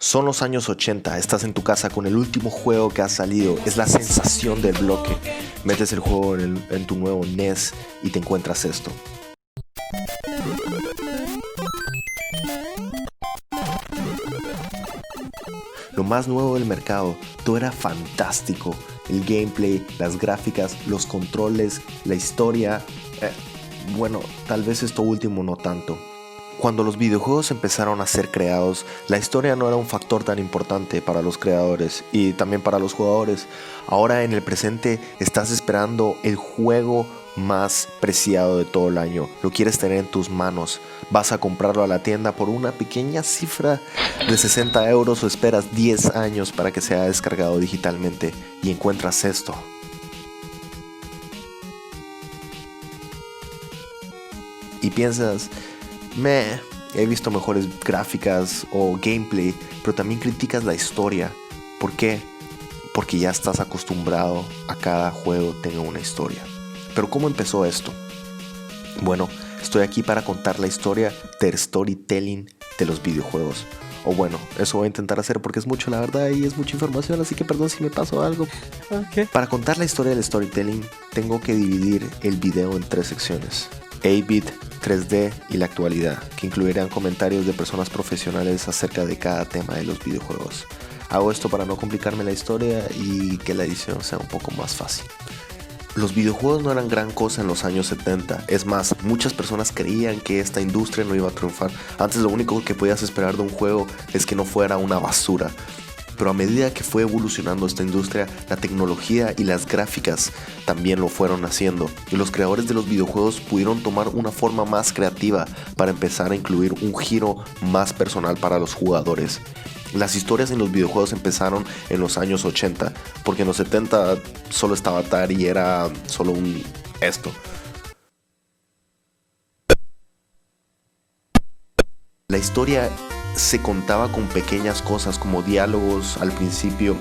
Son los años 80, estás en tu casa con el último juego que ha salido, es la sensación del bloque. Metes el juego en tu nuevo NES y te encuentras esto. Lo más nuevo del mercado, todo era fantástico. El gameplay, las gráficas, los controles, la historia. Bueno, tal vez esto último no tanto. Cuando los videojuegos empezaron a ser creados, la historia no era un factor tan importante para los creadores y también para los jugadores. Ahora en el presente estás esperando el juego más preciado de todo el año. Lo quieres tener en tus manos. Vas a comprarlo a la tienda por una pequeña cifra de 60 euros o esperas 10 años para que sea descargado digitalmente y encuentras esto. Y piensas, he visto mejores gráficas o gameplay, pero también criticas la historia. ¿Por qué? Porque ya estás acostumbrado a cada juego tenga una historia. Pero ¿cómo empezó esto? Bueno, estoy aquí para contar la historia del storytelling de los videojuegos. O bueno, eso voy a intentar hacer porque es mucho la verdad y es mucha información, así que perdón si me paso algo. Okay. Para contar la historia del storytelling, tengo que dividir el video en 3 secciones. 8-bit, 3D y la actualidad, que incluirán comentarios de personas profesionales acerca de cada tema de los videojuegos. Hago esto para no complicarme la historia y que la edición sea un poco más fácil. Los videojuegos no eran gran cosa en los años 70, es más, muchas personas creían que esta industria no iba a triunfar. Antes lo único que podías esperar de un juego es que no fuera una basura. Pero a medida que fue evolucionando esta industria, la tecnología y las gráficas también lo fueron haciendo. Y los creadores de los videojuegos pudieron tomar una forma más creativa para empezar a incluir un giro más personal para los jugadores. Las historias en los videojuegos empezaron en los años 80, porque en los 70 solo estaba Atari y era solo esto. La historia se contaba con pequeñas cosas como diálogos al principio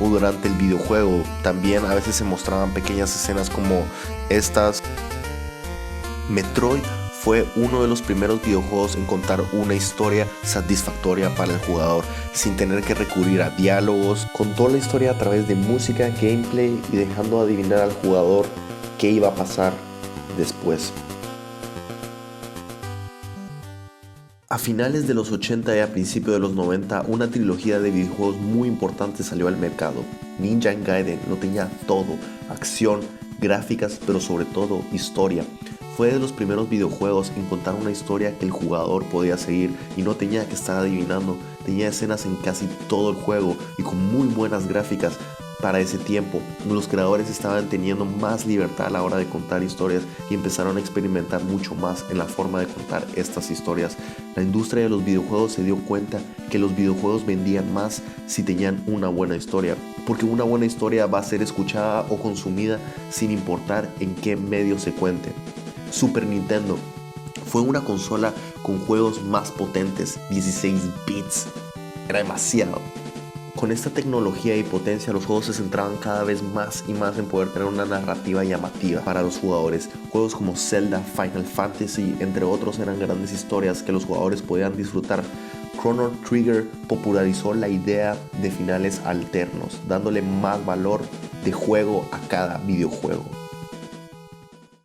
o durante el videojuego. También a veces se mostraban pequeñas escenas como estas. Metroid fue uno de los primeros videojuegos en contar una historia satisfactoria para el jugador, sin tener que recurrir a diálogos. Contó la historia a través de música, gameplay y dejando adivinar al jugador qué iba a pasar después. A finales de los 80 y a principios de los 90, una trilogía de videojuegos muy importante salió al mercado. Ninja Gaiden lo tenía todo: acción, gráficas, pero sobre todo historia. Fue de los primeros videojuegos en contar una historia que el jugador podía seguir y no tenía que estar adivinando. Tenía escenas en casi todo el juego y con muy buenas gráficas. Para ese tiempo, los creadores estaban teniendo más libertad a la hora de contar historias y empezaron a experimentar mucho más en la forma de contar estas historias. La industria de los videojuegos se dio cuenta que los videojuegos vendían más si tenían una buena historia, porque una buena historia va a ser escuchada o consumida sin importar en qué medio se cuente. Super Nintendo fue una consola con juegos más potentes, 16 bits. Era demasiado. Con esta tecnología y potencia, los juegos se centraban cada vez más y más en poder tener una narrativa llamativa para los jugadores. Juegos como Zelda, Final Fantasy, entre otros, eran grandes historias que los jugadores podían disfrutar. Chrono Trigger popularizó la idea de finales alternos, dándole más valor de juego a cada videojuego.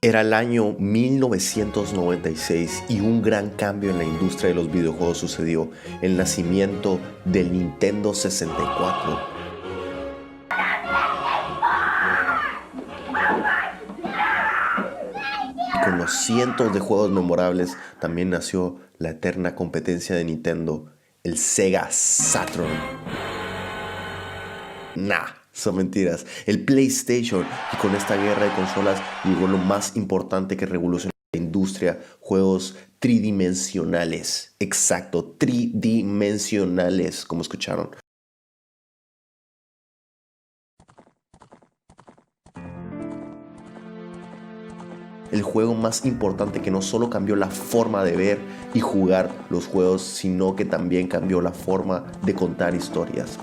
Era el año 1996 y un gran cambio en la industria de los videojuegos sucedió: el nacimiento del Nintendo 64. Con los cientos de juegos memorables también nació la eterna competencia de Nintendo, el Sega Saturn. Son mentiras. El PlayStation. Y con esta guerra de consolas llegó lo más importante que revolucionó la industria: juegos tridimensionales. Exacto, tridimensionales, como escucharon. El juego más importante que no solo cambió la forma de ver y jugar los juegos, sino que también cambió la forma de contar historias: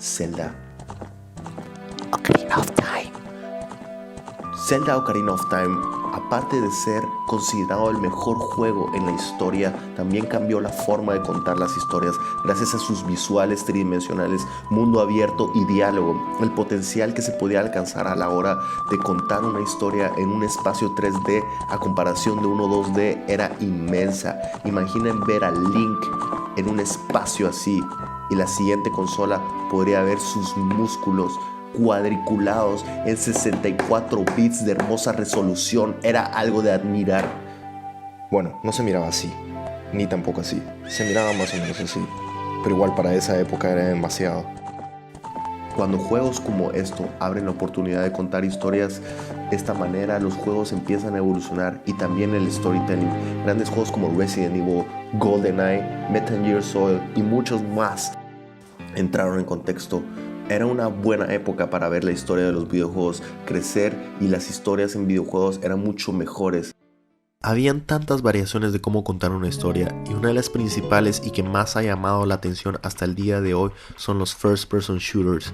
Zelda. Ocarina of Time. Zelda Ocarina of Time, aparte de ser considerado el mejor juego en la historia, también cambió la forma de contar las historias gracias a sus visuales tridimensionales, mundo abierto y diálogo. El potencial que se podía alcanzar a la hora de contar una historia en un espacio 3D a comparación de uno 2D era inmensa. Imaginen ver a Link en un espacio así y la siguiente consola podría ver sus músculos cuadriculados en 64 bits de hermosa resolución. Era algo de admirar. Bueno, no se miraba así, ni tampoco así. Se miraba más o menos así, pero igual para esa época era demasiado. Cuando juegos como esto abren la oportunidad de contar historias de esta manera, los juegos empiezan a evolucionar y también el storytelling. Grandes juegos como Resident Evil, GoldenEye, Metal Gear Solid y muchos más entraron en contexto. Era una buena época para ver la historia de los videojuegos crecer y las historias en videojuegos eran mucho mejores. Habían tantas variaciones de cómo contar una historia y una de las principales y que más ha llamado la atención hasta el día de hoy son los first person shooters.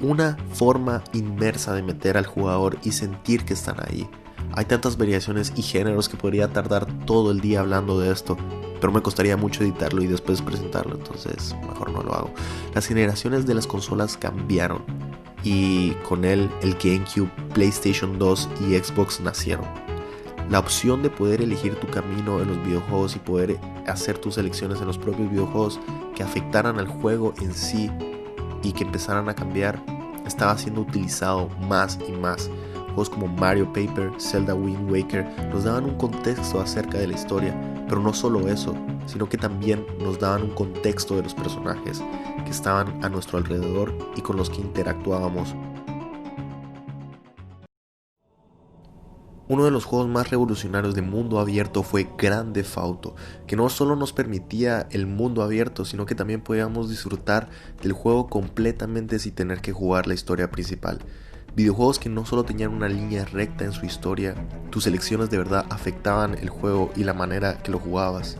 Una forma inmersa de meter al jugador y sentir que están ahí. Hay tantas variaciones y géneros que podría tardar todo el día hablando de esto, pero me costaría mucho editarlo y después presentarlo, entonces mejor no lo hago. Las generaciones de las consolas cambiaron y con él el GameCube, PlayStation 2 y Xbox nacieron. La opción de poder elegir tu camino en los videojuegos y poder hacer tus elecciones en los propios videojuegos que afectaran al juego en sí y que empezaran a cambiar estaba siendo utilizado más y más. Juegos como Mario Paper, Zelda Wind Waker nos daban un contexto acerca de la historia, pero no solo eso, sino que también nos daban un contexto de los personajes que estaban a nuestro alrededor y con los que interactuábamos. Uno de los juegos más revolucionarios de mundo abierto fue Grand Theft Auto, que no solo nos permitía el mundo abierto, sino que también podíamos disfrutar del juego completamente sin tener que jugar la historia principal. Videojuegos que no solo tenían una línea recta en su historia, tus elecciones de verdad afectaban el juego y la manera que lo jugabas.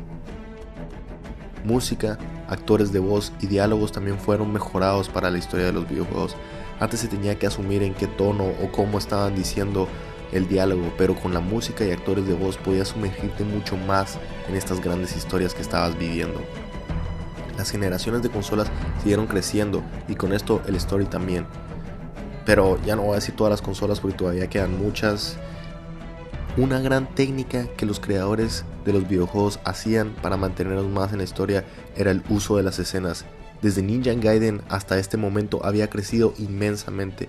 Música, actores de voz y diálogos también fueron mejorados para la historia de los videojuegos. Antes se tenía que asumir en qué tono o cómo estaban diciendo el diálogo, pero con la música y actores de voz podías sumergirte mucho más en estas grandes historias que estabas viviendo. Las generaciones de consolas siguieron creciendo y con esto el story también. Pero ya no voy a decir todas las consolas porque todavía quedan muchas. Una gran técnica que los creadores de los videojuegos hacían para mantenernos más en la historia era el uso de las escenas. Desde Ninja Gaiden hasta este momento había crecido inmensamente.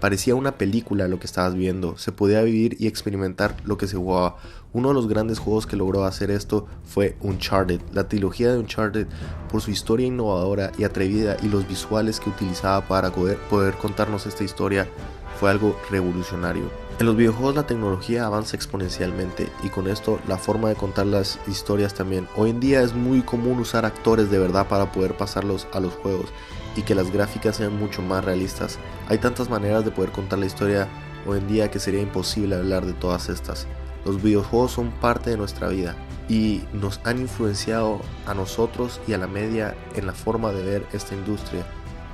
Parecía una película lo que estabas viendo, se podía vivir y experimentar lo que se jugaba. Uno de los grandes juegos que logró hacer esto fue Uncharted. La trilogía de Uncharted, por su historia innovadora y atrevida y los visuales que utilizaba para poder contarnos esta historia, fue algo revolucionario. En los videojuegos la tecnología avanza exponencialmente y con esto la forma de contar las historias también. Hoy en día es muy común usar actores de verdad para poder pasarlos a los juegos y que las gráficas sean mucho más realistas. Hay tantas maneras de poder contar la historia hoy en día que sería imposible hablar de todas estas. Los videojuegos son parte de nuestra vida y nos han influenciado a nosotros y a la media en la forma de ver esta industria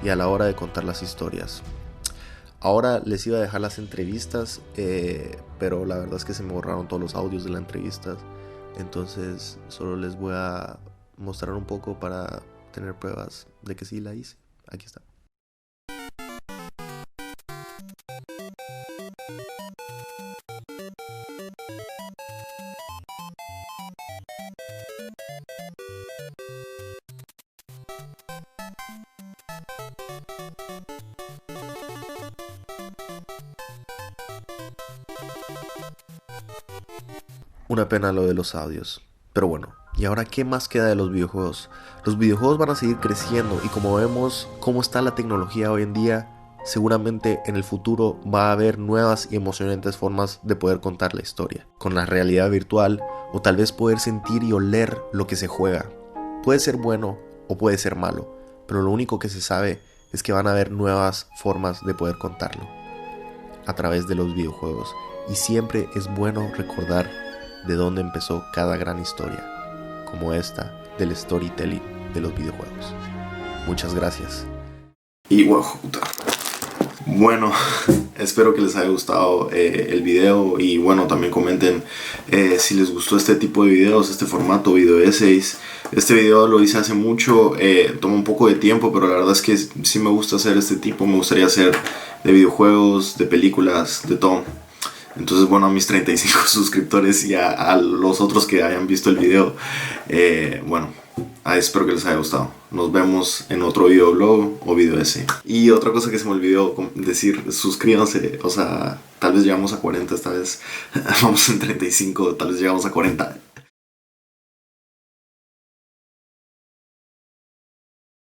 y a la hora de contar las historias. Ahora les iba a dejar las entrevistas, pero la verdad es que se me borraron todos los audios de las entrevistas. Entonces solo les voy a mostrar un poco para tener pruebas de que sí la hice. Aquí está. Una pena lo de los audios, pero bueno, ¿y ahora qué más queda de los videojuegos? Los videojuegos van a seguir creciendo y como vemos cómo está la tecnología hoy en día, seguramente en el futuro va a haber nuevas y emocionantes formas de poder contar la historia, con la realidad virtual o tal vez poder sentir y oler lo que se juega. Puede ser bueno o puede ser malo, pero lo único que se sabe es que van a haber nuevas formas de poder contarlo a través de los videojuegos y siempre es bueno recordar de dónde empezó cada gran historia, como esta del storytelling de los videojuegos. Muchas gracias. Y wow, puta. Bueno, espero que les haya gustado el video y bueno, también comenten si les gustó este tipo de videos, este formato, video essays. Este video lo hice hace mucho, toma un poco de tiempo, pero la verdad es que sí me gusta hacer este tipo, me gustaría hacer de videojuegos, de películas, de todo. Entonces, bueno, a mis 35 suscriptores y a los otros que hayan visto el video, bueno, espero que les haya gustado. Nos vemos en otro videoblog o video ese. Y otra cosa que se me olvidó decir, suscríbanse, o sea, tal vez llegamos a 40 esta vez. Vamos en 35, tal vez llegamos a 40.